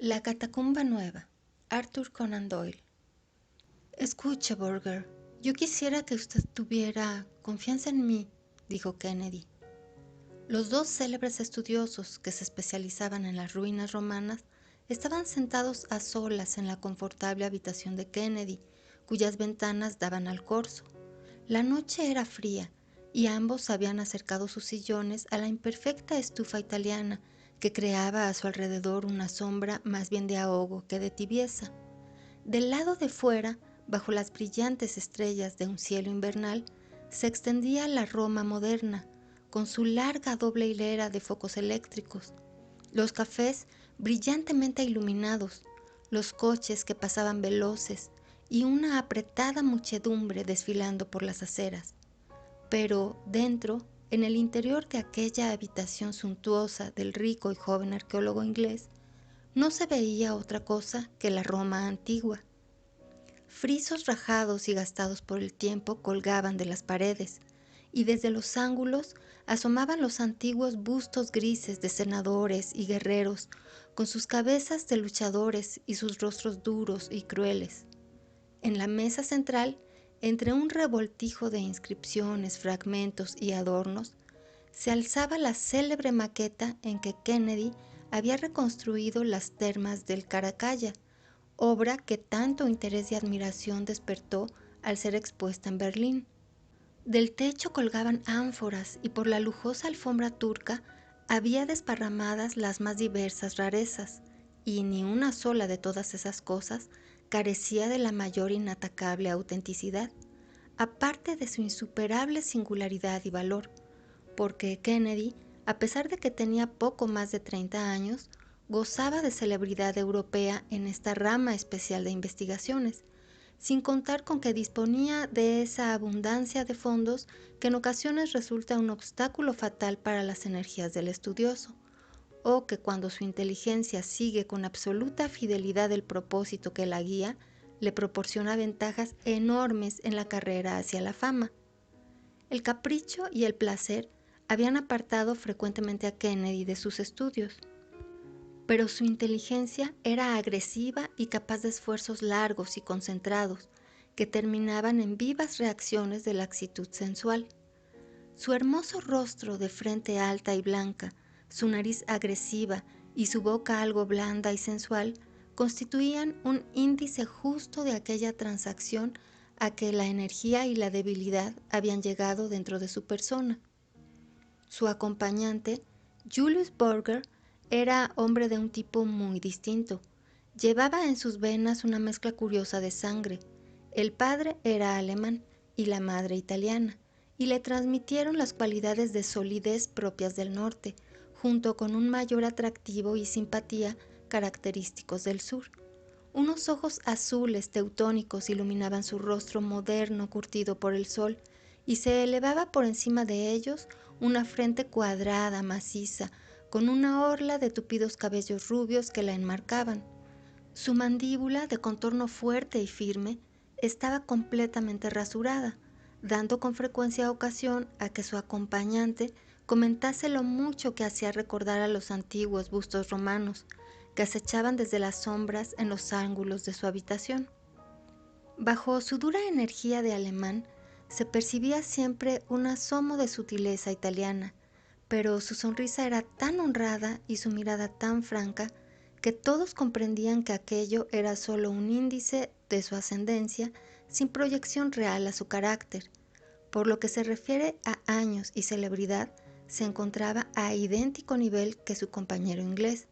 La catacumba nueva. Arthur Conan Doyle. Escuche, Burger, yo quisiera que usted tuviera confianza en mí, dijo Kennedy. Los dos célebres estudiosos que se especializaban en las ruinas romanas estaban sentados a solas en la confortable habitación de Kennedy, cuyas ventanas daban al corso. La noche era fría y ambos habían acercado sus sillones a la imperfecta estufa italiana que creaba a su alrededor una sombra más bien de ahogo que de tibieza. Del lado de fuera, bajo las brillantes estrellas de un cielo invernal, se extendía la Roma moderna, con su larga doble hilera de focos eléctricos, los cafés brillantemente iluminados, los coches que pasaban veloces y una apretada muchedumbre desfilando por las aceras. Pero dentro, en el interior de aquella habitación suntuosa del rico y joven arqueólogo inglés, no se veía otra cosa que la Roma antigua. Frisos rajados y gastados por el tiempo colgaban de las paredes, y desde los ángulos asomaban los antiguos bustos grises de senadores y guerreros, con sus cabezas de luchadores y sus rostros duros y crueles. En la mesa central, entre un revoltijo de inscripciones, fragmentos y adornos, se alzaba la célebre maqueta en que Kennedy había reconstruido las termas del Caracalla, obra que tanto interés y admiración despertó al ser expuesta en Berlín. Del techo colgaban ánforas y por la lujosa alfombra turca había desparramadas las más diversas rarezas, y ni una sola de todas esas cosas carecía de la mayor inatacable autenticidad, aparte de su insuperable singularidad y valor, porque Kennedy, a pesar de que tenía poco más de 30 años, gozaba de celebridad europea en esta rama especial de investigaciones, sin contar con que disponía de esa abundancia de fondos que en ocasiones resulta un obstáculo fatal para las energías del estudioso, o que cuando su inteligencia sigue con absoluta fidelidad el propósito que la guía, le proporciona ventajas enormes en la carrera hacia la fama. El capricho y el placer habían apartado frecuentemente a Kennedy de sus estudios, pero su inteligencia era agresiva y capaz de esfuerzos largos y concentrados, que terminaban en vivas reacciones de laxitud sensual. Su hermoso rostro de frente alta y blanca, su nariz agresiva y su boca algo blanda y sensual constituían un índice justo de aquella transacción a que la energía y la debilidad habían llegado dentro de su persona. Su acompañante, Julius Burger, era hombre de un tipo muy distinto. Llevaba en sus venas una mezcla curiosa de sangre. El padre era alemán y la madre italiana, y le transmitieron las cualidades de solidez propias del norte, junto con un mayor atractivo y simpatía característicos del sur. Unos ojos azules teutónicos iluminaban su rostro moderno curtido por el sol, y se elevaba por encima de ellos una frente cuadrada, maciza, con una orla de tupidos cabellos rubios que la enmarcaban. Su mandíbula, de contorno fuerte y firme, estaba completamente rasurada, dando con frecuencia ocasión a que su acompañante comentase lo mucho que hacía recordar a los antiguos bustos romanos, que acechaban desde las sombras en los ángulos de su habitación. Bajo su dura energía de alemán se percibía siempre un asomo de sutileza italiana, pero su sonrisa era tan honrada y su mirada tan franca que todos comprendían que aquello era solo un índice de su ascendencia sin proyección real a su carácter. Por lo que se refiere a años y celebridad, se encontraba a idéntico nivel que su compañero inglés,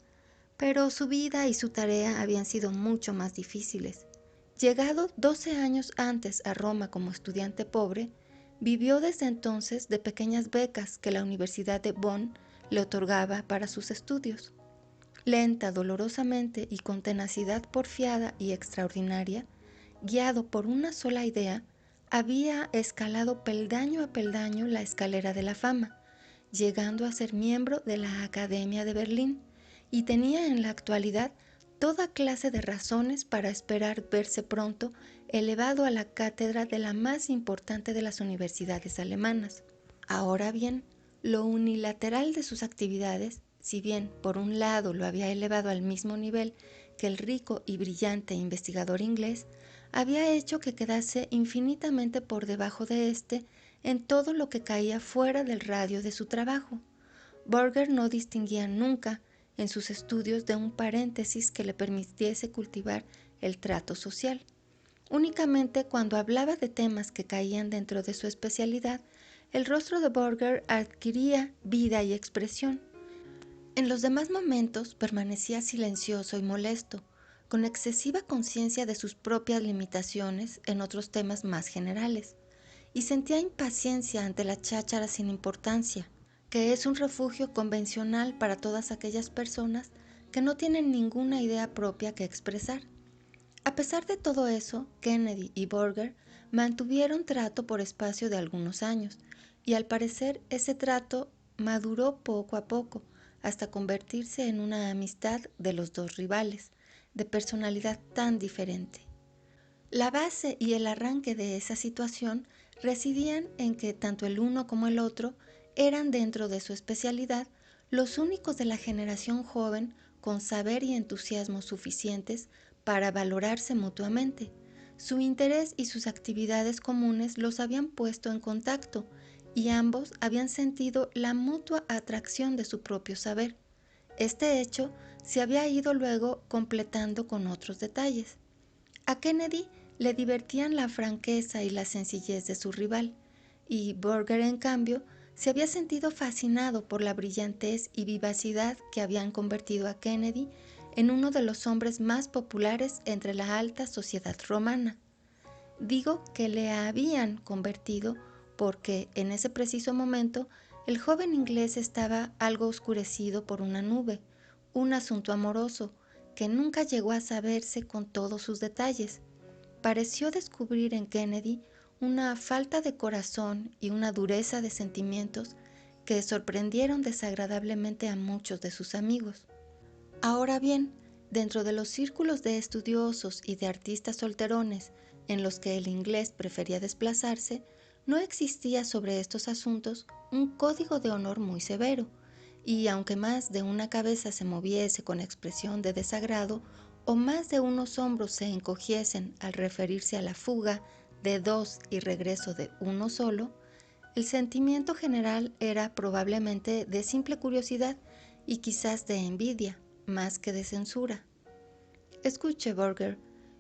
pero su vida y su tarea habían sido mucho más difíciles. Llegado 12 años antes a Roma como estudiante pobre, vivió desde entonces de pequeñas becas que la Universidad de Bonn le otorgaba para sus estudios. Lenta, dolorosamente y con tenacidad porfiada y extraordinaria, guiado por una sola idea, había escalado peldaño a peldaño la escalera de la fama, llegando a ser miembro de la Academia de Berlín, y tenía en la actualidad toda clase de razones para esperar verse pronto elevado a la cátedra de la más importante de las universidades alemanas. Ahora bien, lo unilateral de sus actividades si bien por un lado lo había elevado al mismo nivel que el rico y brillante investigador inglés, había hecho que quedase infinitamente por debajo de éste en todo lo que caía fuera del radio de su trabajo. Burger no distinguía nunca en sus estudios de un paréntesis que le permitiese cultivar el trato social. Únicamente cuando hablaba de temas que caían dentro de su especialidad, el rostro de Burger adquiría vida y expresión. En los demás momentos permanecía silencioso y molesto, con excesiva conciencia de sus propias limitaciones en otros temas más generales, y sentía impaciencia ante la cháchara sin importancia, que es un refugio convencional para todas aquellas personas que no tienen ninguna idea propia que expresar. A pesar de todo eso, Kennedy y Burger mantuvieron trato por espacio de algunos años, y al parecer ese trato maduró poco a poco, hasta convertirse en una amistad de los dos rivales, de personalidad tan diferente. La base y el arranque de esa situación residían en que tanto el uno como el otro eran dentro de su especialidad los únicos de la generación joven con saber y entusiasmo suficientes para valorarse mutuamente. Su interés y sus actividades comunes los habían puesto en contacto y ambos habían sentido la mutua atracción de su propio saber. Este hecho se había ido luego completando con otros detalles. A Kennedy le divertían la franqueza y la sencillez de su rival, y Burger, en cambio, se había sentido fascinado por la brillantez y vivacidad que habían convertido a Kennedy en uno de los hombres más populares entre la alta sociedad romana. Digo que le habían convertido porque en ese preciso momento el joven inglés estaba algo oscurecido por una nube, un asunto amoroso que nunca llegó a saberse con todos sus detalles. Pareció descubrir en Kennedy una falta de corazón y una dureza de sentimientos que sorprendieron desagradablemente a muchos de sus amigos. Ahora bien, dentro de los círculos de estudiosos y de artistas solterones en los que el inglés prefería desplazarse, no existía sobre estos asuntos un código de honor muy severo, y aunque más de una cabeza se moviese con expresión de desagrado, o más de unos hombros se encogiesen al referirse a la fuga de dos y regreso de uno solo, el sentimiento general era probablemente de simple curiosidad y quizás de envidia, más que de censura. Escuche, Burger,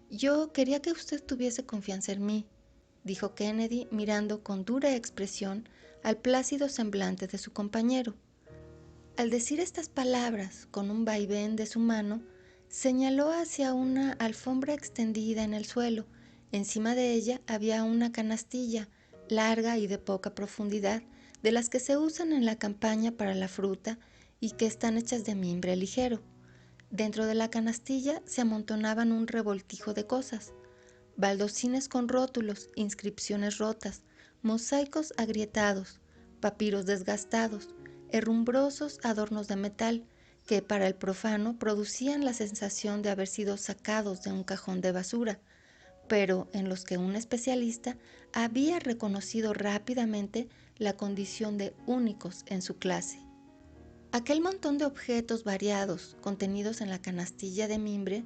yo quería que usted tuviese confianza en mí, dijo Kennedy mirando con dura expresión al plácido semblante de su compañero. Al decir estas palabras, con un vaivén de su mano, señaló hacia una alfombra extendida en el suelo. Encima de ella había una canastilla, larga y de poca profundidad, de las que se usan en la campaña para la fruta y que están hechas de mimbre ligero. Dentro de la canastilla se amontonaban un revoltijo de cosas: baldosines con rótulos, inscripciones rotas, mosaicos agrietados, papiros desgastados, herrumbrosos adornos de metal que para el profano producían la sensación de haber sido sacados de un cajón de basura, pero en los que un especialista había reconocido rápidamente la condición de únicos en su clase. Aquel montón de objetos variados contenidos en la canastilla de mimbre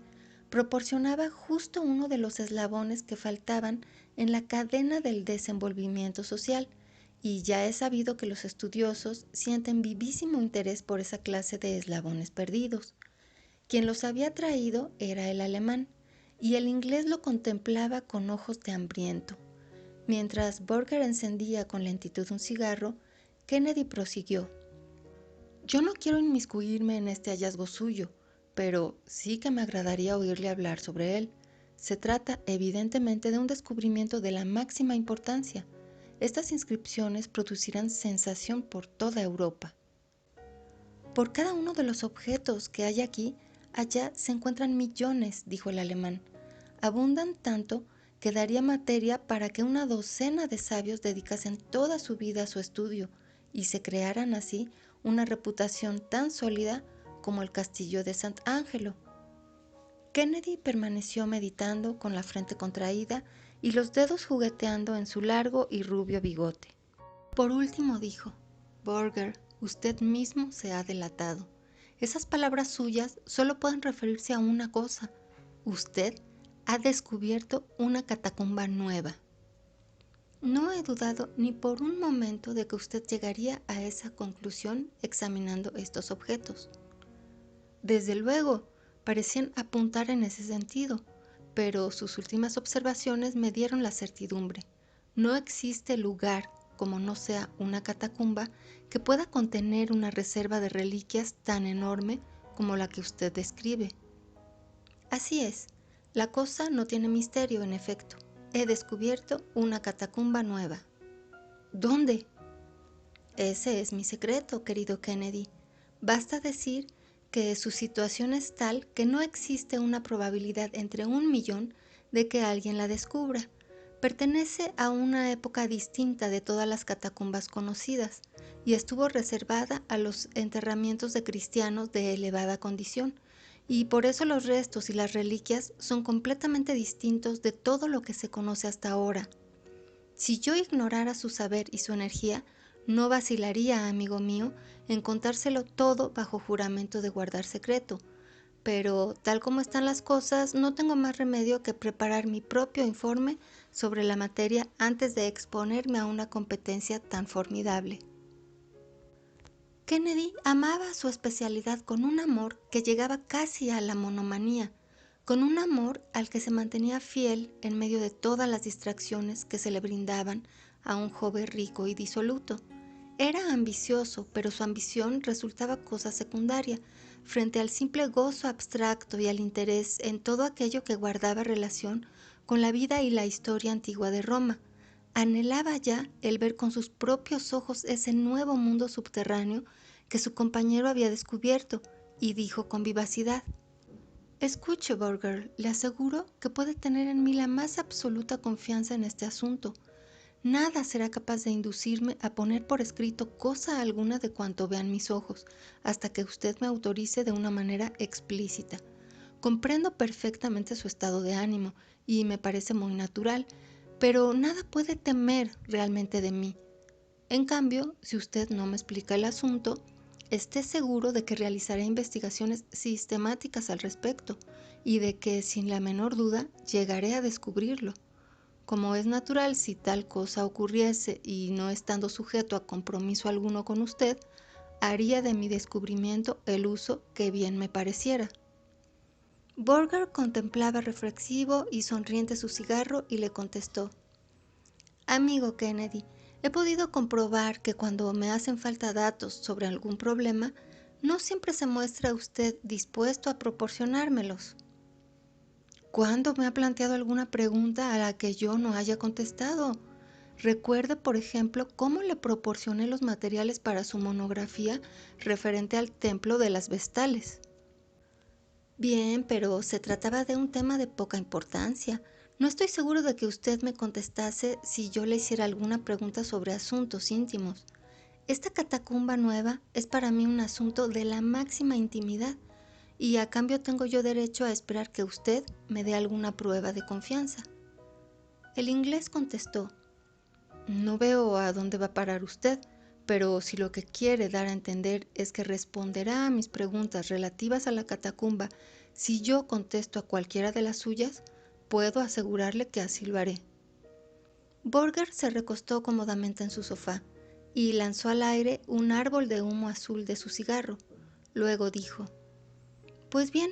proporcionaba justo uno de los eslabones que faltaban en la cadena del desenvolvimiento social, y ya es sabido que los estudiosos sienten vivísimo interés por esa clase de eslabones perdidos. Quien los había traído era el alemán, y el inglés lo contemplaba con ojos de hambriento. Mientras Burger encendía con lentitud un cigarro, Kennedy prosiguió: yo no quiero inmiscuirme en este hallazgo suyo, pero sí que me agradaría oírle hablar sobre él. Se trata evidentemente de un descubrimiento de la máxima importancia. Estas inscripciones producirán sensación por toda Europa. Por cada uno de los objetos que hay aquí, allá se encuentran millones, dijo el alemán. Abundan tanto que daría materia para que una docena de sabios dedicasen toda su vida a su estudio y se crearan así una reputación tan sólida como el castillo de Sant Angelo. Kennedy permaneció meditando con la frente contraída y los dedos jugueteando en su largo y rubio bigote. Por último dijo: Burger, usted mismo se ha delatado. Esas palabras suyas solo pueden referirse a una cosa. Usted ha descubierto una catacumba nueva. No he dudado ni por un momento de que usted llegaría a esa conclusión examinando estos objetos. Desde luego, parecían apuntar en ese sentido, pero sus últimas observaciones me dieron la certidumbre. No existe lugar, como no sea una catacumba, que pueda contener una reserva de reliquias tan enorme como la que usted describe. Así es, la cosa no tiene misterio, en efecto. He descubierto una catacumba nueva. ¿Dónde? Ese es mi secreto, querido Kennedy. Basta decir que su situación es tal que no existe una probabilidad entre 1.000.000 de que alguien la descubra. Pertenece a una época distinta de todas las catacumbas conocidas y estuvo reservada a los enterramientos de cristianos de elevada condición, y por eso los restos y las reliquias son completamente distintos de todo lo que se conoce hasta ahora. Si yo ignorara su saber y su energía, no vacilaría, amigo mío, en contárselo todo bajo juramento de guardar secreto. Pero, tal como están las cosas, no tengo más remedio que preparar mi propio informe sobre la materia antes de exponerme a una competencia tan formidable. Kennedy amaba su especialidad con un amor que llegaba casi a la monomanía, con un amor al que se mantenía fiel en medio de todas las distracciones que se le brindaban a un joven rico y disoluto. Era ambicioso, pero su ambición resultaba cosa secundaria, frente al simple gozo abstracto y al interés en todo aquello que guardaba relación con la vida y la historia antigua de Roma. Anhelaba ya el ver con sus propios ojos ese nuevo mundo subterráneo que su compañero había descubierto, y dijo con vivacidad: «Escuche, Burger, le aseguro que puede tener en mí la más absoluta confianza en este asunto. Nada será capaz de inducirme a poner por escrito cosa alguna de cuanto vean mis ojos, hasta que usted me autorice de una manera explícita. Comprendo perfectamente su estado de ánimo, y me parece muy natural, pero nada puede temer realmente de mí. En cambio, si usted no me explica el asunto, esté seguro de que realizaré investigaciones sistemáticas al respecto, y de que, sin la menor duda, llegaré a descubrirlo. Como es natural, si tal cosa ocurriese y no estando sujeto a compromiso alguno con usted, haría de mi descubrimiento el uso que bien me pareciera». Burger contemplaba reflexivo y sonriente su cigarro y le contestó: «Amigo Kennedy, he podido comprobar que cuando me hacen falta datos sobre algún problema, no siempre se muestra usted dispuesto a proporcionármelos». «¿Cuándo me ha planteado alguna pregunta a la que yo no haya contestado? Recuerde, por ejemplo, cómo le proporcioné los materiales para su monografía referente al templo de las Vestales». «Bien, pero se trataba de un tema de poca importancia. No estoy seguro de que usted me contestase si yo le hiciera alguna pregunta sobre asuntos íntimos. Esta catacumba nueva es para mí un asunto de la máxima intimidad, y a cambio tengo yo derecho a esperar que usted me dé alguna prueba de confianza». El inglés contestó: «No veo a dónde va a parar usted, pero si lo que quiere dar a entender es que responderá a mis preguntas relativas a la catacumba si yo contesto a cualquiera de las suyas, puedo asegurarle que así lo haré». Burger se recostó cómodamente en su sofá y lanzó al aire un árbol de humo azul de su cigarro. Luego dijo: «Pues bien,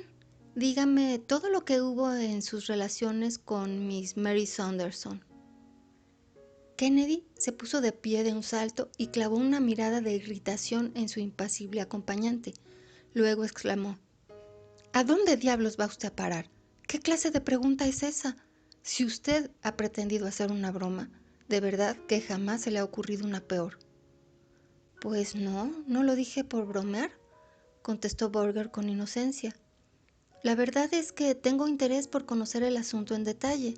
dígame todo lo que hubo en sus relaciones con Miss Mary Saunderson». Kennedy se puso de pie de un salto y clavó una mirada de irritación en su impasible acompañante. Luego exclamó: «¿A dónde diablos va usted a parar? ¿Qué clase de pregunta es esa? Si usted ha pretendido hacer una broma, de verdad que jamás se le ha ocurrido una peor». «Pues no lo dije por bromear», contestó Burger con inocencia. «La verdad es que tengo interés por conocer el asunto en detalle.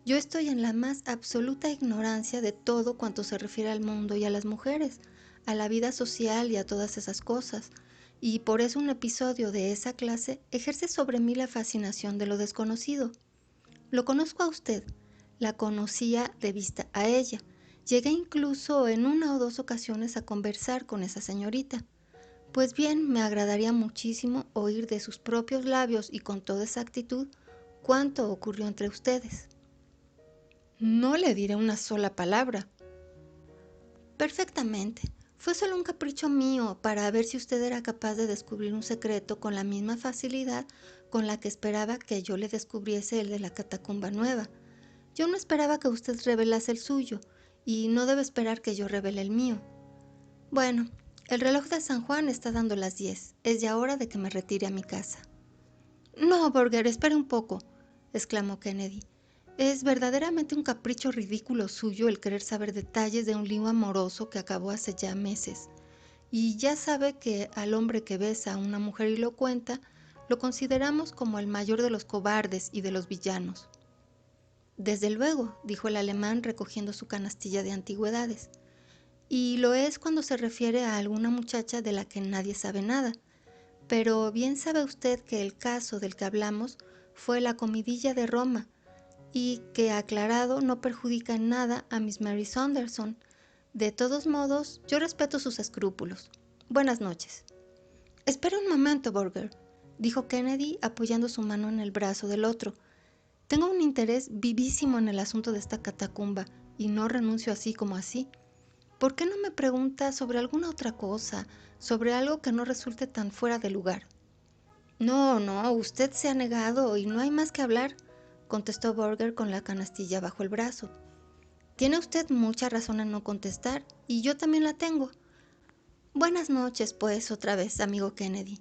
Yo estoy en la más absoluta ignorancia de todo cuanto se refiere al mundo y a las mujeres, a la vida social y a todas esas cosas, y por eso un episodio de esa clase ejerce sobre mí la fascinación de lo desconocido. Lo conozco a usted, la conocía de vista a ella, llegué incluso en 1 o 2 ocasiones a conversar con esa señorita. Pues bien, me agradaría muchísimo oír de sus propios labios y con toda exactitud cuánto ocurrió entre ustedes. No le diré una sola palabra. Perfectamente. Fue solo un capricho mío para ver si usted era capaz de descubrir un secreto con la misma facilidad con la que esperaba que yo le descubriese el de la catacumba nueva. Yo no esperaba que usted revelase el suyo, y no debe esperar que yo revele el mío. Bueno, el reloj de San Juan está dando las 10. Es ya hora de que me retire a mi casa. No, Burger, espere un poco, exclamó Kennedy. Es verdaderamente un capricho ridículo suyo el querer saber detalles de un lío amoroso que acabó hace ya meses. Y ya sabe que al hombre que besa a una mujer y lo cuenta, lo consideramos como el mayor de los cobardes y de los villanos. Desde luego, dijo el alemán recogiendo su canastilla de antigüedades. Y lo es cuando se refiere a alguna muchacha de la que nadie sabe nada. Pero bien sabe usted que el caso del que hablamos fue la comidilla de Roma, y que aclarado no perjudica en nada a Miss Mary Saunderson. De todos modos, yo respeto sus escrúpulos. Buenas noches. Espera un momento, Burger, dijo Kennedy apoyando su mano en el brazo del otro. Tengo un interés vivísimo en el asunto de esta catacumba y no renuncio así como así. ¿Por qué no me pregunta sobre alguna otra cosa, sobre algo que no resulte tan fuera de lugar? No, no, usted se ha negado y no hay más que hablar, contestó Burger con la canastilla bajo el brazo. Tiene usted mucha razón en no contestar, y yo también la tengo. Buenas noches, pues, otra vez, amigo Kennedy.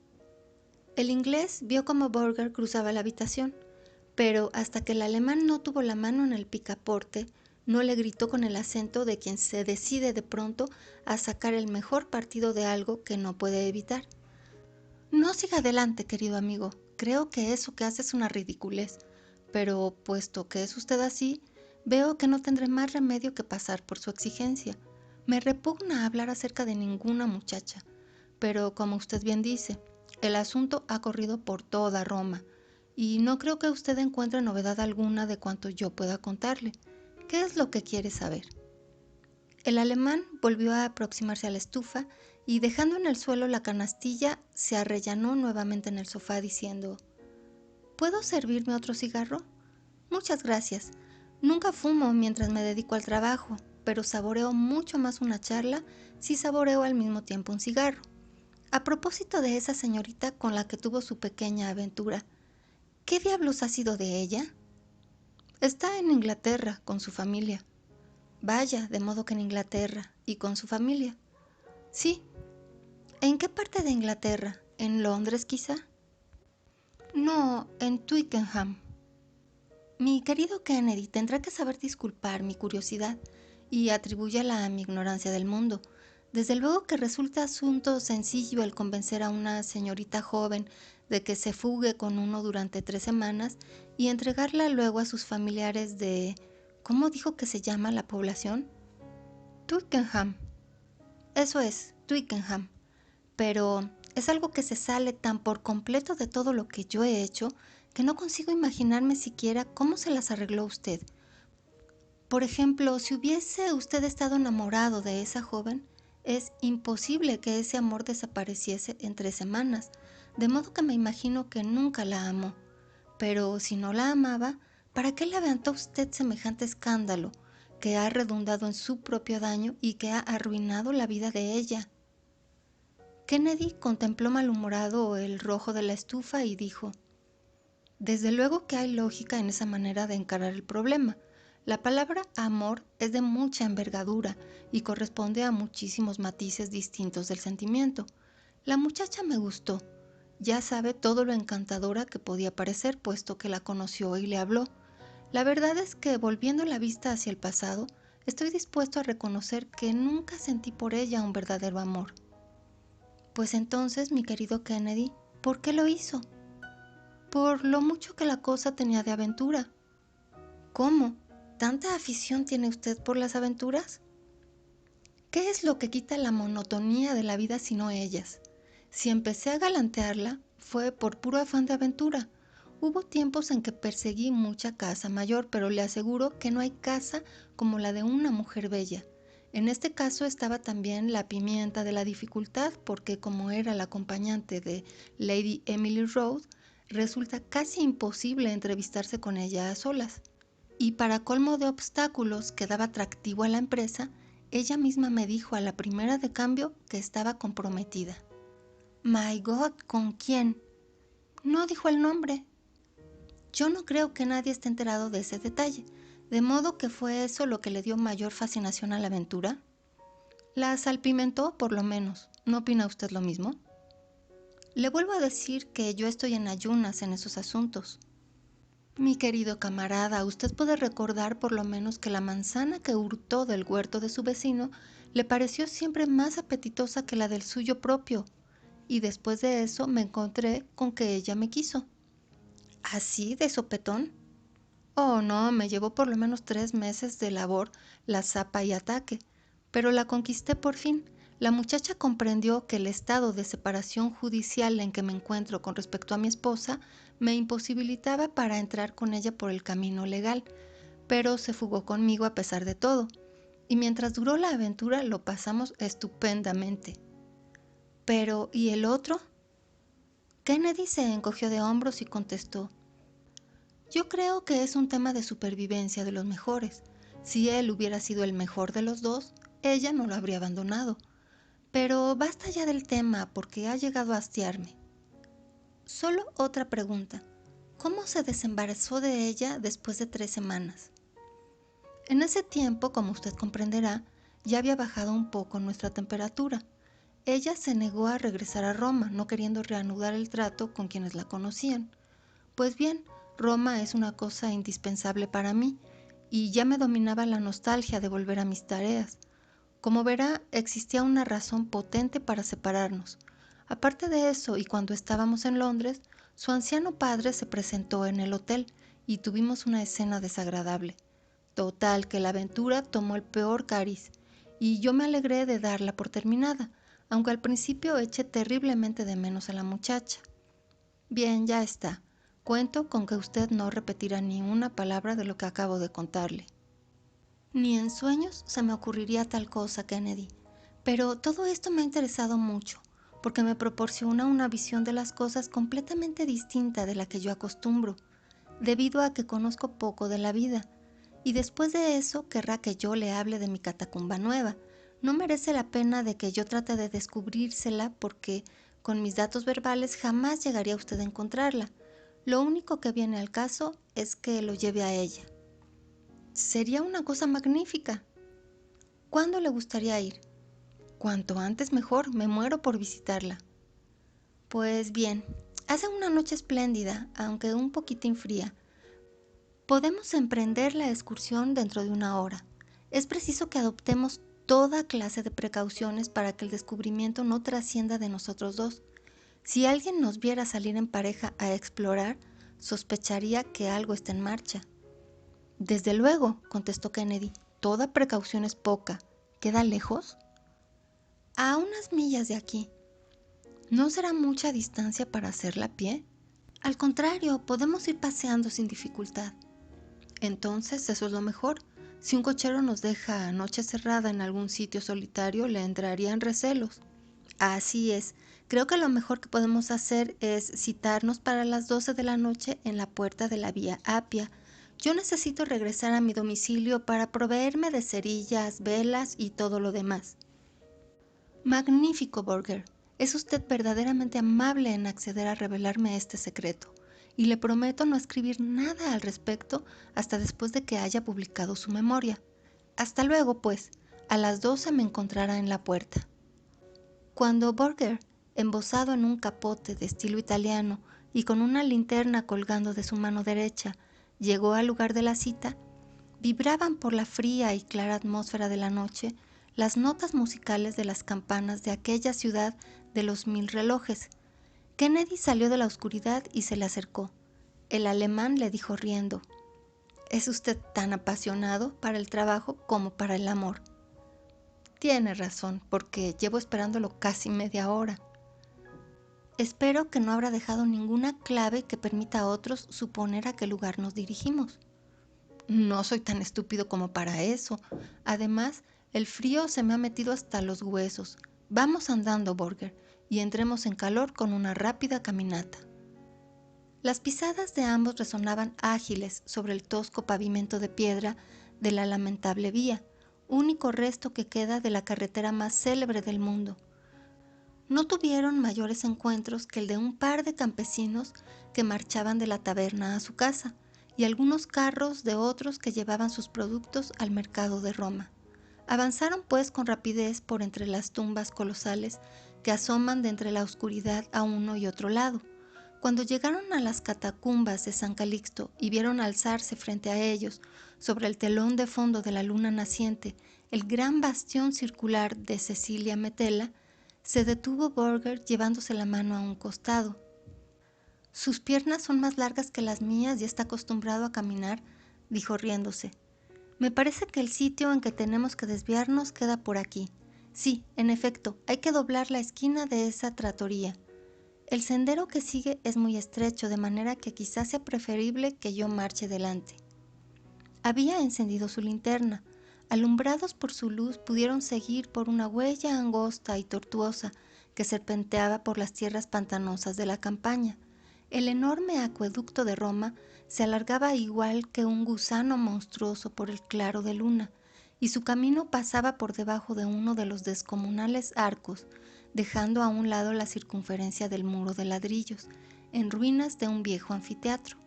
El inglés vio cómo Burger cruzaba la habitación, pero hasta que el alemán no tuvo la mano en el picaporte, no le gritó con el acento de quien se decide de pronto a sacar el mejor partido de algo que no puede evitar. No siga adelante, querido amigo. Creo que eso que hace es una ridiculez, pero puesto que es usted así, veo que no tendré más remedio que pasar por su exigencia. Me repugna hablar acerca de ninguna muchacha, pero como usted bien dice, el asunto ha corrido por toda Roma, y no creo que usted encuentre novedad alguna de cuanto yo pueda contarle. ¿Qué es lo que quiere saber? El alemán volvió a aproximarse a la estufa y dejando en el suelo la canastilla, se arrellanó nuevamente en el sofá diciendo: ¿Puedo servirme otro cigarro? Muchas gracias. Nunca fumo mientras me dedico al trabajo, pero saboreo mucho más una charla si saboreo al mismo tiempo un cigarro. A propósito de esa señorita con la que tuvo su pequeña aventura, ¿qué diablos ha sido de ella? Está en Inglaterra con su familia. Vaya, de modo que en Inglaterra y con su familia. Sí. ¿En qué parte de Inglaterra? ¿En Londres, quizá? No, en Twickenham. Mi querido Kennedy, tendrá que saber disculpar mi curiosidad y atribúyala a mi ignorancia del mundo. Desde luego que resulta asunto sencillo el convencer a una señorita joven de que se fugue con uno durante 3 semanas y entregarla luego a sus familiares de... ¿Cómo dijo que se llama la población? Twickenham. Eso es, Twickenham. Pero es algo que se sale tan por completo de todo lo que yo he hecho que no consigo imaginarme siquiera cómo se las arregló usted. Por ejemplo, si hubiese usted estado enamorado de esa joven, es imposible que ese amor desapareciese en 3 semanas, de modo que me imagino que nunca la amó. Pero si no la amaba, ¿para qué levantó usted semejante escándalo que ha redundado en su propio daño y que ha arruinado la vida de ella? Kennedy contempló malhumorado el rojo de la estufa y dijo: Desde luego que hay lógica en esa manera de encarar el problema. La palabra amor es de mucha envergadura y corresponde a muchísimos matices distintos del sentimiento. La muchacha me gustó. Ya sabe todo lo encantadora que podía parecer, puesto que la conoció y le habló. La verdad es que, volviendo la vista hacia el pasado, estoy dispuesto a reconocer que nunca sentí por ella un verdadero amor. Pues entonces, mi querido Kennedy, ¿por qué lo hizo? Por lo mucho que la cosa tenía de aventura. ¿Cómo? ¿Tanta afición tiene usted por las aventuras? ¿Qué es lo que quita la monotonía de la vida sino ellas? Si empecé a galantearla, fue por puro afán de aventura. Hubo tiempos en que perseguí mucha caza mayor, pero le aseguro que no hay caza como la de una mujer bella. En este caso estaba también la pimienta de la dificultad, porque como era la acompañante de Lady Emily Rose, resulta casi imposible entrevistarse con ella a solas. Y para colmo de obstáculos que daba atractivo a la empresa, ella misma me dijo a la primera de cambio que estaba comprometida. My God, ¿con quién? No dijo el nombre. Yo no creo que nadie esté enterado de ese detalle, de modo que fue eso lo que le dio mayor fascinación a la aventura. La salpimentó, por lo menos. ¿No opina usted lo mismo? Le vuelvo a decir que yo estoy en ayunas en esos asuntos. Mi querido camarada, usted puede recordar por lo menos que la manzana que hurtó del huerto de su vecino le pareció siempre más apetitosa que la del suyo propio, y después de eso me encontré con que ella me quiso. ¿Así de sopetón? Oh, no, me llevó por lo menos 3 meses de labor la zapa y ataque, pero la conquisté por fin. La muchacha comprendió que el estado de separación judicial en que me encuentro con respecto a mi esposa me imposibilitaba para entrar con ella por el camino legal, pero se fugó conmigo a pesar de todo, y mientras duró la aventura lo pasamos estupendamente. Pero, ¿y el otro? Kennedy se encogió de hombros y contestó: yo creo que es un tema de supervivencia de los mejores. Si él hubiera sido el mejor de los dos, ella no lo habría abandonado. Pero basta ya del tema porque ha llegado a hastiarme. Solo otra pregunta. ¿Cómo se desembarazó de ella después de 3 semanas? En ese tiempo, como usted comprenderá, ya había bajado un poco nuestra temperatura. Ella se negó a regresar a Roma, no queriendo reanudar el trato con quienes la conocían. Pues bien, Roma es una cosa indispensable para mí, y ya me dominaba la nostalgia de volver a mis tareas. Como verá, existía una razón potente para separarnos. Aparte de eso, y cuando estábamos en Londres, su anciano padre se presentó en el hotel y tuvimos una escena desagradable. Total, que la aventura tomó el peor cariz, y yo me alegré de darla por terminada, aunque al principio eché terriblemente de menos a la muchacha. Bien, ya está. Cuento con que usted no repetirá ni una palabra de lo que acabo de contarle. Ni en sueños se me ocurriría tal cosa, Kennedy. Pero todo esto me ha interesado mucho, porque me proporciona una visión de las cosas completamente distinta de la que yo acostumbro, debido a que conozco poco de la vida. Y después de eso querrá que yo le hable de mi catacumba nueva. No merece la pena de que yo trate de descubrírsela porque con mis datos verbales jamás llegaría usted a encontrarla. Lo único que viene al caso es que lo lleve a ella. Sería una cosa magnífica. ¿Cuándo le gustaría ir? Cuanto antes mejor, me muero por visitarla. Pues bien, hace una noche espléndida, aunque un poquitín fría. Podemos emprender la excursión dentro de 1 hora. Es preciso que adoptemos toda clase de precauciones para que el descubrimiento no trascienda de nosotros dos. Si alguien nos viera salir en pareja a explorar, sospecharía que algo está en marcha. Desde luego, contestó Kennedy, toda precaución es poca. ¿Queda lejos? A unas millas de aquí. ¿No será mucha distancia para hacerla a pie? Al contrario, podemos ir paseando sin dificultad. Entonces, eso es lo mejor. Si un cochero nos deja a noche cerrada en algún sitio solitario, le entrarían recelos. Así es. Creo que lo mejor que podemos hacer es citarnos para las 12 de la noche en la puerta de la Vía Apia. Yo necesito regresar a mi domicilio para proveerme de cerillas, velas y todo lo demás. Magnífico, Burger. Es usted verdaderamente amable en acceder a revelarme este secreto, y le prometo no escribir nada al respecto hasta después de que haya publicado su memoria. Hasta luego, pues. A las 12 me encontrará en la puerta. Cuando Burger, embozado en un capote de estilo italiano y con una linterna colgando de su mano derecha, llegó al lugar de la cita, vibraban por la fría y clara atmósfera de la noche las notas musicales de las campanas de aquella ciudad de los 1000 relojes. Kennedy salió de la oscuridad y se le acercó. El alemán le dijo riendo: «Es usted tan apasionado para el trabajo como para el amor». «Tiene razón, porque llevo esperándolo casi media hora». «Espero que no habrá dejado ninguna clave que permita a otros suponer a qué lugar nos dirigimos». «No soy tan estúpido como para eso. Además, El frío se me ha metido hasta los huesos. Vamos andando, Burger, y entremos en calor con una rápida caminata. Las pisadas de ambos resonaban ágiles sobre el tosco pavimento de piedra de la lamentable vía, único resto que queda de la carretera más célebre del mundo. No tuvieron mayores encuentros que el de un par de campesinos que marchaban de la taberna a su casa y algunos carros de otros que llevaban sus productos al mercado de Roma. Avanzaron pues con rapidez por entre las tumbas colosales que asoman de entre la oscuridad a uno y otro lado. Cuando llegaron a las catacumbas de San Calixto y vieron alzarse frente a ellos, sobre el telón de fondo de la luna naciente, el gran bastión circular de Cecilia Metella, se detuvo Burger llevándose la mano a un costado. «Sus piernas son más largas que las mías y está acostumbrado a caminar», dijo riéndose. «Me parece que el sitio en que tenemos que desviarnos queda por aquí. Sí, en efecto, hay que doblar la esquina de esa trattoria. El sendero que sigue es muy estrecho, de manera que quizás sea preferible que yo marche delante». Había encendido su linterna. Alumbrados por su luz, pudieron seguir por una huella angosta y tortuosa que serpenteaba por las tierras pantanosas de la campaña. El enorme acueducto de Roma se alargaba igual que un gusano monstruoso por el claro de luna, y su camino pasaba por debajo de uno de los descomunales arcos, dejando a un lado la circunferencia del muro de ladrillos, en ruinas de un viejo anfiteatro.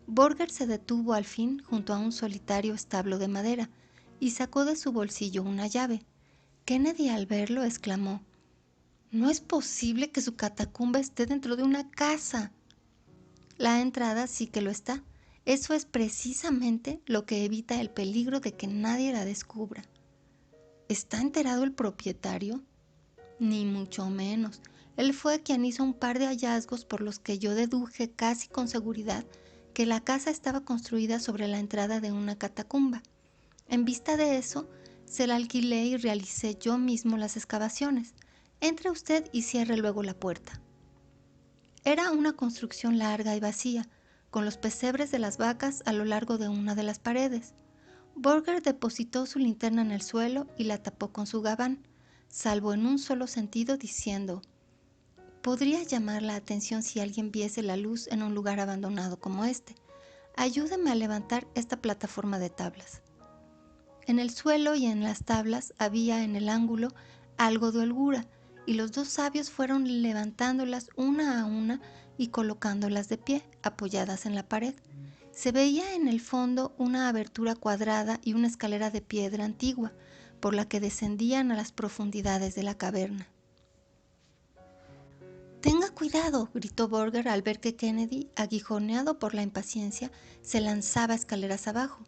Burger se detuvo al fin junto a un solitario establo de madera y sacó de su bolsillo una llave. Kennedy, al verlo, exclamó: «No es posible que su catacumba esté dentro de una casa». «La entrada sí que lo está. Eso es precisamente lo que evita el peligro de que nadie la descubra». «¿Está enterado el propietario?» «Ni mucho menos. Él fue quien hizo un par de hallazgos por los que yo deduje casi con seguridad que la casa estaba construida sobre la entrada de una catacumba. En vista de eso, se la alquilé y realicé yo mismo las excavaciones. Entre usted y cierre luego la puerta». Era una construcción larga y vacía, con los pesebres de las vacas a lo largo de una de las paredes. Burger depositó su linterna en el suelo y la tapó con su gabán, salvo en un solo sentido, diciendo: «Podría llamar la atención si alguien viese la luz en un lugar abandonado como este. Ayúdeme a levantar esta plataforma de tablas». En el suelo y en las tablas había en el ángulo algo de holgura, y los dos sabios fueron levantándolas una a una y colocándolas de pie, apoyadas en la pared. Se veía en el fondo una abertura cuadrada y una escalera de piedra antigua, por la que descendían a las profundidades de la caverna. «Tenga cuidado», gritó Burger al ver que Kennedy, aguijoneado por la impaciencia, se lanzaba escaleras abajo.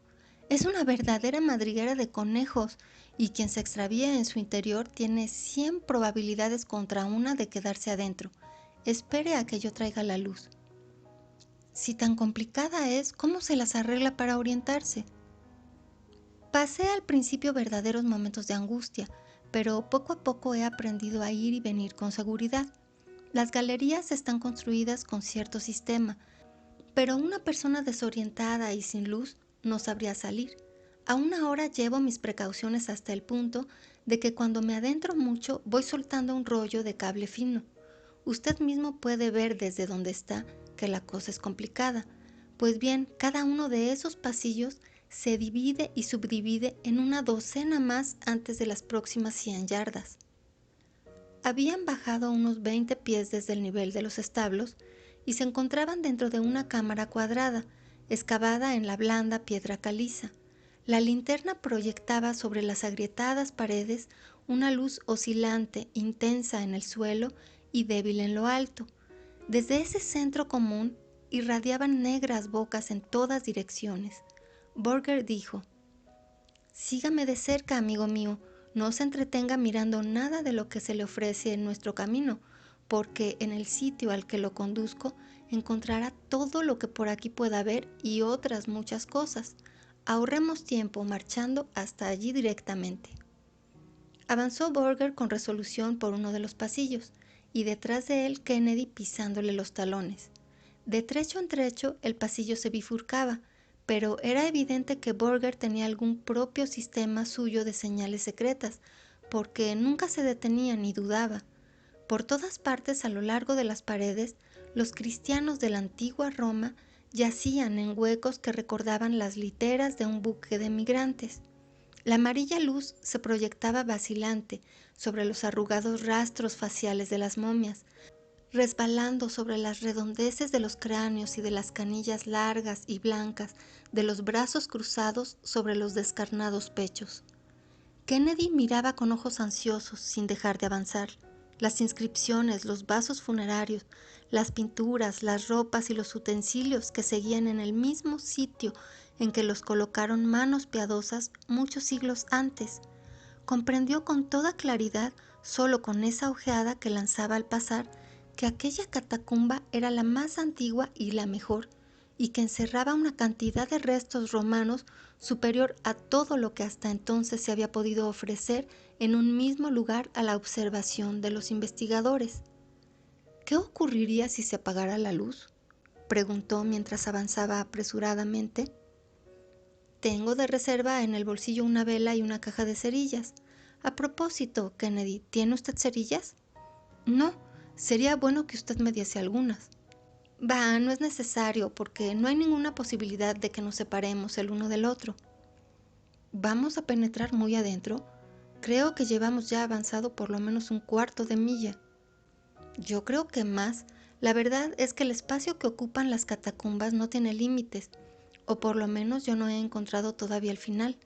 «Es una verdadera madriguera de conejos, y quien se extravíe en su interior tiene 100 probabilidades contra una de quedarse adentro. Espere a que yo traiga la luz». «Si tan complicada es, ¿cómo se las arregla para orientarse?». «Pasé al principio verdaderos momentos de angustia, pero poco a poco he aprendido a ir y venir con seguridad. Las galerías están construidas con cierto sistema, pero una persona desorientada y sin luz no sabría salir. Aún ahora llevo mis precauciones hasta el punto de que cuando me adentro mucho voy soltando un rollo de cable fino. Usted mismo puede ver desde donde está que la cosa es complicada. Pues bien, cada uno de esos pasillos se divide y subdivide en una docena más antes de las próximas 100 yardas. Habían bajado unos 20 pies desde el nivel de los establos y se encontraban dentro de una cámara cuadrada, excavada en la blanda piedra caliza. La linterna proyectaba sobre las agrietadas paredes una luz oscilante, intensa en el suelo y débil en lo alto. Desde ese centro común irradiaban negras bocas en todas direcciones. Burger dijo: «Sígame de cerca, amigo mío. No se entretenga mirando nada de lo que se le ofrece en nuestro camino, porque en el sitio al que lo conduzco encontrará todo lo que por aquí pueda ver y otras muchas cosas. Ahorremos tiempo marchando hasta allí directamente». Avanzó Burger con resolución por uno de los pasillos, y detrás de él Kennedy pisándole los talones. De trecho en trecho el pasillo se bifurcaba, pero era evidente que Burger tenía algún propio sistema suyo de señales secretas, porque nunca se detenía ni dudaba. Por todas partes a lo largo de las paredes, los cristianos de la antigua Roma yacían en huecos que recordaban las literas de un buque de migrantes. La amarilla luz se proyectaba vacilante sobre los arrugados rastros faciales de las momias, resbalando sobre las redondeces de los cráneos y de las canillas largas y blancas de los brazos cruzados sobre los descarnados pechos. Kennedy miraba con ojos ansiosos sin dejar de avanzar. Las inscripciones, los vasos funerarios, las pinturas, las ropas y los utensilios que seguían en el mismo sitio en que los colocaron manos piadosas muchos siglos antes. Comprendió con toda claridad, solo con esa ojeada que lanzaba al pasar, que aquella catacumba era la más antigua y la mejor, y que encerraba una cantidad de restos romanos superior a todo lo que hasta entonces se había podido ofrecer en un mismo lugar a la observación de los investigadores. ¿Qué ocurriría si se apagara la luz?, preguntó mientras avanzaba apresuradamente. Tengo de reserva en el bolsillo una vela y una caja de cerillas. A propósito, Kennedy, ¿tiene usted cerillas? No, sería bueno que usted me diese algunas. Bah, no es necesario, porque no hay ninguna posibilidad de que nos separemos el uno del otro. ¿Vamos a penetrar muy adentro? Creo que llevamos ya avanzado por lo menos un cuarto de milla. Yo creo que más. La verdad es que el espacio que ocupan las catacumbas no tiene límites, o por lo menos yo no he encontrado todavía el final.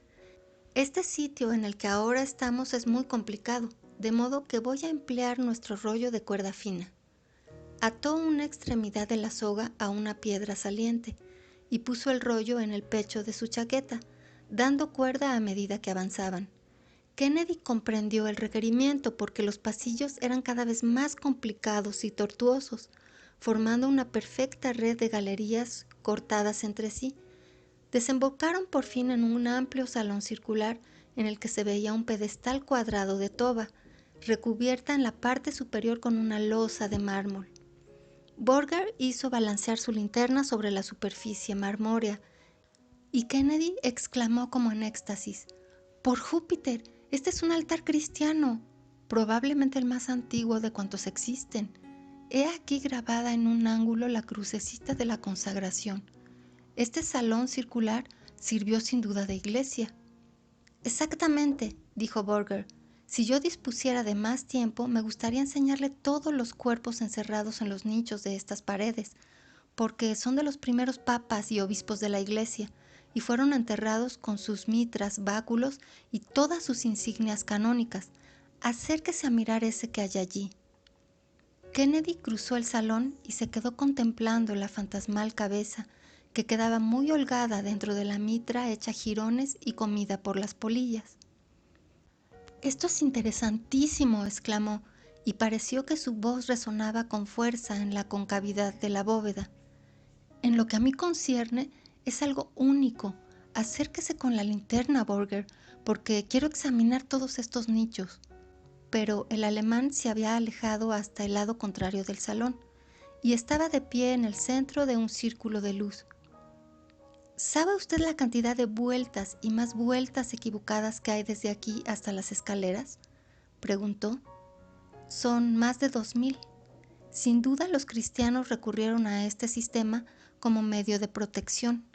Este sitio en el que ahora estamos es muy complicado, de modo que voy a emplear nuestro rollo de cuerda fina. Ató una extremidad de la soga a una piedra saliente y puso el rollo en el pecho de su chaqueta, dando cuerda a medida que avanzaban. Kennedy comprendió el requerimiento porque los pasillos eran cada vez más complicados y tortuosos, formando una perfecta red de galerías cortadas entre sí. Desembocaron por fin en un amplio salón circular en el que se veía un pedestal cuadrado de toba, recubierta en la parte superior con una losa de mármol. Burger hizo balancear su linterna sobre la superficie marmórea y Kennedy exclamó como en éxtasis: ¡Por Júpiter! Este es un altar cristiano, probablemente el más antiguo de cuantos existen. He aquí grabada en un ángulo la crucecita de la consagración. Este salón circular sirvió sin duda de iglesia. Exactamente, dijo Burger. Si yo dispusiera de más tiempo, me gustaría enseñarle todos los cuerpos encerrados en los nichos de estas paredes, porque son de los primeros papas y obispos de la iglesia, y fueron enterrados con sus mitras, báculos y todas sus insignias canónicas. Acérquese a mirar ese que hay allí. Kennedy cruzó el salón y se quedó contemplando la fantasmal cabeza, que quedaba muy holgada dentro de la mitra hecha jirones y comida por las polillas. «Esto es interesantísimo», exclamó, y pareció que su voz resonaba con fuerza en la concavidad de la bóveda. «En lo que a mí concierne, es algo único. Acérquese con la linterna, Burger, porque quiero examinar todos estos nichos». Pero el alemán se había alejado hasta el lado contrario del salón y estaba de pie en el centro de un círculo de luz. ¿Sabe usted la cantidad de vueltas y más vueltas equivocadas que hay desde aquí hasta las escaleras?, preguntó. Son más de 2000. Sin duda los cristianos recurrieron a este sistema como medio de protección.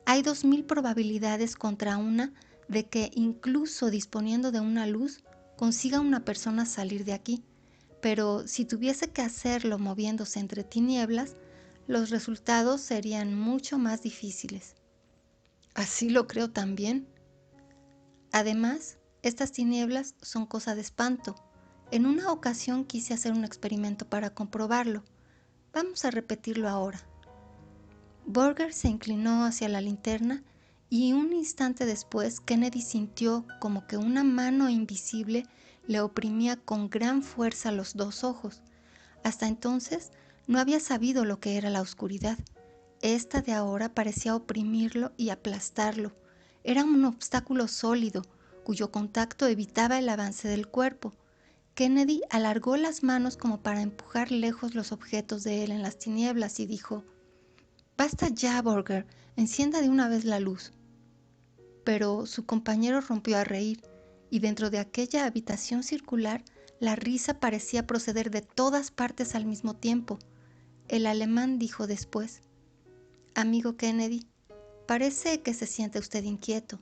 Hay 2000 probabilidades contra una de que, incluso disponiendo de una luz, consiga una persona salir de aquí, pero si tuviese que hacerlo moviéndose entre tinieblas, los resultados serían mucho más difíciles. Así lo creo también. Además, estas tinieblas son cosa de espanto. En una ocasión quise hacer un experimento para comprobarlo. Vamos a repetirlo ahora. Burger se inclinó hacia la linterna y un instante después Kennedy sintió como que una mano invisible le oprimía con gran fuerza los dos ojos. Hasta entonces no había sabido lo que era la oscuridad. Esta de ahora parecía oprimirlo y aplastarlo. Era un obstáculo sólido, cuyo contacto evitaba el avance del cuerpo. Kennedy alargó las manos como para empujar lejos los objetos de él en las tinieblas y dijo: «Basta ya, Burger, encienda de una vez la luz. Pero su compañero rompió a reír, y dentro de aquella habitación circular la risa parecía proceder de todas partes al mismo tiempo. El alemán dijo después: «Amigo Kennedy, parece que se siente usted inquieto».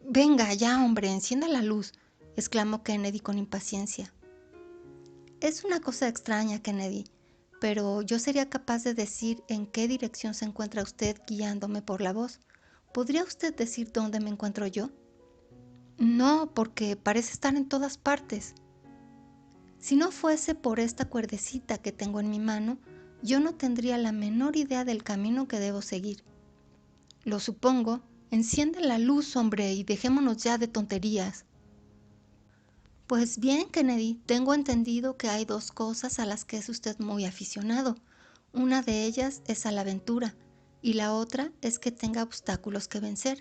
«Venga ya, hombre, encienda la luz», exclamó Kennedy con impaciencia. «Es una cosa extraña, Kennedy, pero yo sería capaz de decir en qué dirección se encuentra usted guiándome por la voz. ¿Podría usted decir dónde me encuentro yo?» «No, porque parece estar en todas partes». «Si no fuese por esta cuerdecita que tengo en mi mano, yo no tendría la menor idea del camino que debo seguir». «Lo supongo. Enciende la luz, hombre, y dejémonos ya de tonterías». «Pues bien, Kennedy, tengo entendido que hay dos cosas a las que es usted muy aficionado. Una de ellas es a la aventura, y la otra es que tenga obstáculos que vencer.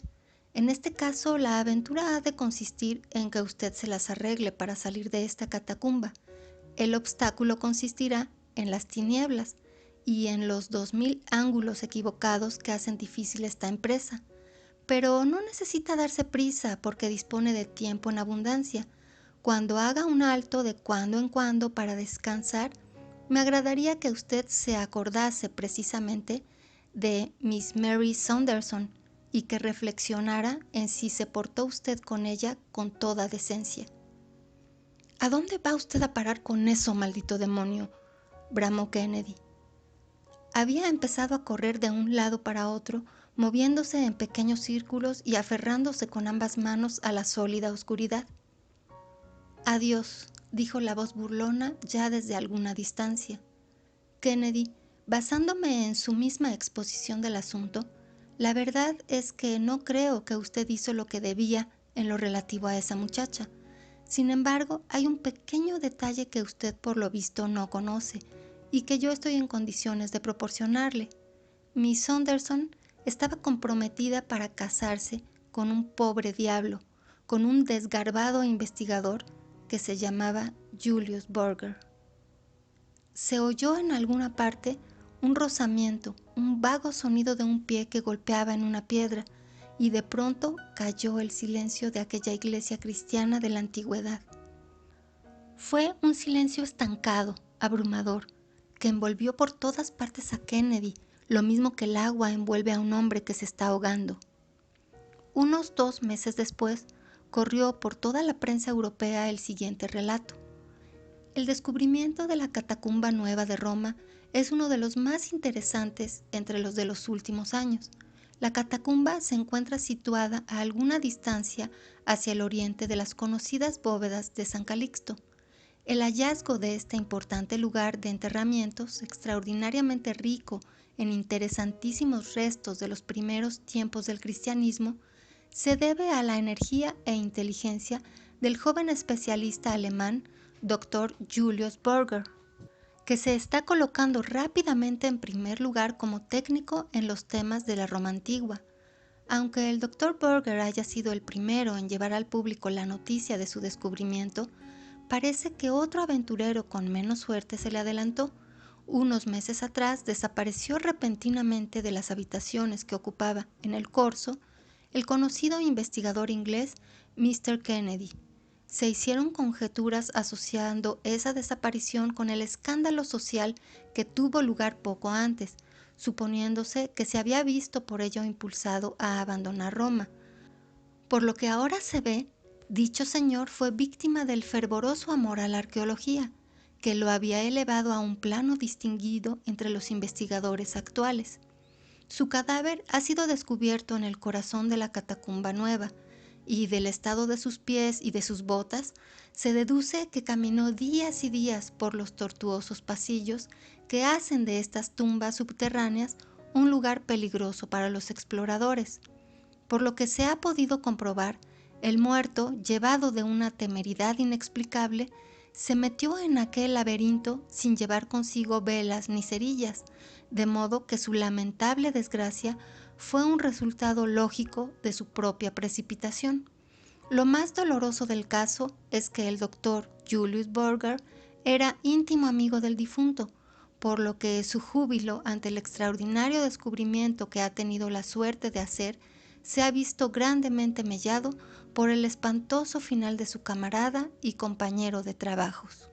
En este caso, la aventura ha de consistir en que usted se las arregle para salir de esta catacumba. El obstáculo consistirá en las tinieblas y en los 2000 ángulos equivocados que hacen difícil esta empresa. Pero no necesita darse prisa porque dispone de tiempo en abundancia. Cuando haga un alto de cuando en cuando para descansar, me agradaría que usted se acordase precisamente de Miss Mary Saunderson y que reflexionara en si se portó usted con ella con toda decencia». «¿A dónde va usted a parar con eso, maldito demonio?», bramó Kennedy. Había empezado a correr de un lado para otro, moviéndose en pequeños círculos y aferrándose con ambas manos a la sólida oscuridad. «Adiós», dijo la voz burlona ya desde alguna distancia. Kennedy, basándome en su misma exposición del asunto, la verdad es que no creo que usted hizo lo que debía en lo relativo a esa muchacha. Sin embargo, hay un pequeño detalle que usted por lo visto no conoce y que yo estoy en condiciones de proporcionarle. Miss Saunderson estaba comprometida para casarse con un pobre diablo, con un desgarbado investigador que se llamaba Julius Burger». Se oyó en alguna parte un rozamiento, un vago sonido de un pie que golpeaba en una piedra, y de pronto cayó el silencio de aquella iglesia cristiana de la antigüedad. Fue un silencio estancado, abrumador, que envolvió por todas partes a Kennedy, lo mismo que el agua envuelve a un hombre que se está ahogando. Unos 2 meses después, corrió por toda la prensa europea el siguiente relato: «El descubrimiento de la Catacumba Nueva de Roma es uno de los más interesantes entre los de los últimos años. La catacumba se encuentra situada a alguna distancia hacia el oriente de las conocidas bóvedas de San Calixto. El hallazgo de este importante lugar de enterramientos, extraordinariamente rico en interesantísimos restos de los primeros tiempos del cristianismo, se debe a la energía e inteligencia del joven especialista alemán Dr. Julius Burger, que se está colocando rápidamente en primer lugar como técnico en los temas de la Roma antigua. Aunque el Dr. Burger haya sido el primero en llevar al público la noticia de su descubrimiento, parece que otro aventurero con menos suerte se le adelantó. Unos meses atrás desapareció repentinamente de las habitaciones que ocupaba en el Corso el conocido investigador inglés Mr. Kennedy. Se hicieron conjeturas asociando esa desaparición con el escándalo social que tuvo lugar poco antes, suponiéndose que se había visto por ello impulsado a abandonar Roma. Por lo que ahora se ve, dicho señor fue víctima del fervoroso amor a la arqueología, que lo había elevado a un plano distinguido entre los investigadores actuales. Su cadáver ha sido descubierto en el corazón de la Catacumba Nueva, y del estado de sus pies y de sus botas se deduce que caminó días y días por los tortuosos pasillos que hacen de estas tumbas subterráneas un lugar peligroso para los exploradores. Por lo que se ha podido comprobar, el muerto, llevado de una temeridad inexplicable, se metió en aquel laberinto sin llevar consigo velas ni cerillas, de modo que su lamentable desgracia fue un resultado lógico de su propia precipitación. Lo más doloroso del caso es que el doctor Julius Burger era íntimo amigo del difunto, por lo que su júbilo ante el extraordinario descubrimiento que ha tenido la suerte de hacer se ha visto grandemente mellado por el espantoso final de su camarada y compañero de trabajos.